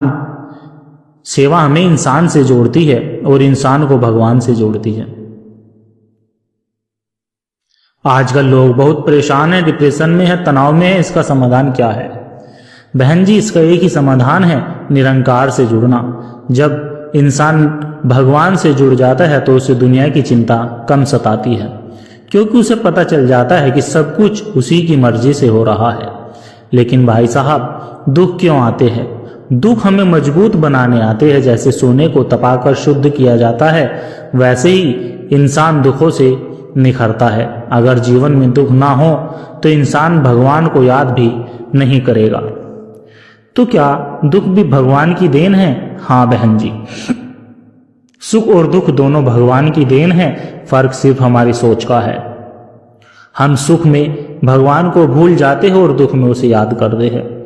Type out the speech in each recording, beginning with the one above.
सेवा हमें इंसान से जोड़ती है और इंसान को भगवान से जोड़ती है। आजकल लोग बहुत परेशान हैं, डिप्रेशन में है, तनाव में है। इसका समाधान क्या है? बहन जी, इसका एक ही समाधान है, निरंकार से जुड़ना। जब इंसान भगवान से जुड़ जाता है तो उसे दुनिया की चिंता कम सताती है, क्योंकि उसे पता चल जाता है कि सब कुछ उसी की मर्जी से हो रहा है। लेकिन भाई साहब, दुख क्यों आते हैं? दुख हमें मजबूत बनाने आते हैं। जैसे सोने को तपाकर शुद्ध किया जाता है, वैसे ही इंसान दुखों से निखरता है। अगर जीवन में दुख ना हो तो इंसान भगवान को याद भी नहीं करेगा। तो क्या दुख भी भगवान की देन है? हाँ बहन जी, सुख और दुख दोनों भगवान की देन है। फर्क सिर्फ हमारी सोच का है। हम सुख में भगवान को भूल जाते हैं और दुख में उसे याद करते हैं।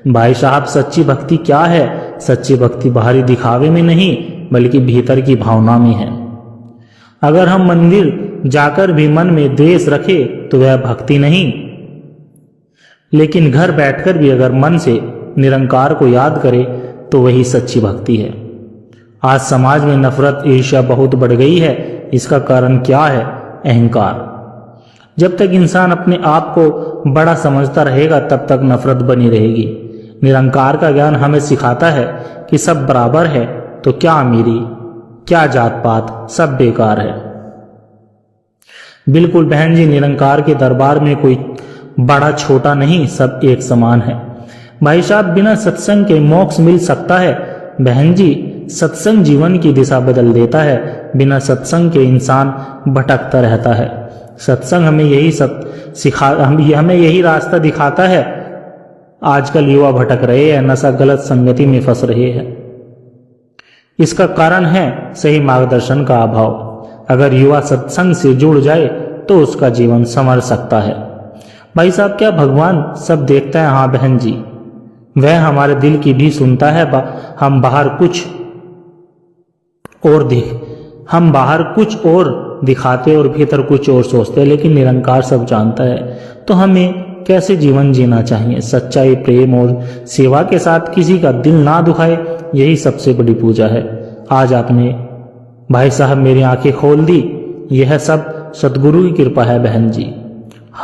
भाई साहब, सच्ची भक्ति क्या है? सच्ची भक्ति बाहरी दिखावे में नहीं, बल्कि भीतर की भावना में है। अगर हम मंदिर जाकर भी मन में द्वेष रखें तो वह भक्ति नहीं, लेकिन घर बैठकर भी अगर मन से निरंकार को याद करे तो वही सच्ची भक्ति है। आज समाज में नफरत, ईर्ष्या बहुत बढ़ गई है। इसका कारण क्या है? अहंकार। जब तक इंसान अपने आप को बड़ा समझता रहेगा तब तक नफरत बनी रहेगी। निरंकार का ज्ञान हमें सिखाता है कि सब बराबर है, तो क्या अमीरी, क्या जात पात, सब बेकार है। बिल्कुल बहन जी, निरंकार के दरबार में कोई बड़ा छोटा नहीं, सब एक समान है। भाई साहब, बिना सत्संग के मोक्ष मिल सकता है? बहन जी, सत्संग जीवन की दिशा बदल देता है। बिना सत्संग के इंसान भटकता रहता है। सत्संग हमें यही रास्ता दिखाता है। आजकल युवा भटक रहे हैं, नशा, गलत संगति में फंस रहे हैं। इसका कारण है सही मार्गदर्शन का अभाव। अगर युवा सत्संग से जुड़ जाए तो उसका जीवन संवर सकता है। भाई साहब, क्या भगवान सब देखता है? हाँ बहन जी, वह हमारे दिल की भी सुनता है। हम बाहर कुछ और दिखाते और भीतर कुछ और सोचते हैं, लेकिन निरंकार सब जानता है। तो हमें कैसे जीवन जीना चाहिए? सच्चाई, प्रेम और सेवा के साथ, किसी का दिल ना दुखाए, यही सबसे बड़ी पूजा है। आज आपने भाई साहब मेरी आंखें खोल दी। यह सब सदगुरु की कृपा है बहन जी।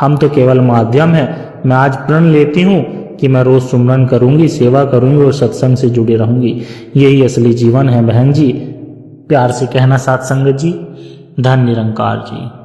हम तो केवल माध्यम है। मैं आज प्रण लेती हूँ कि मैं रोज सुमरन करूंगी, सेवा करूंगी और सत्संग से जुड़ी रहूंगी। यही असली जीवन है बहन जी। प्यार से कहना साथ संगत जी। धन निरंकार जी।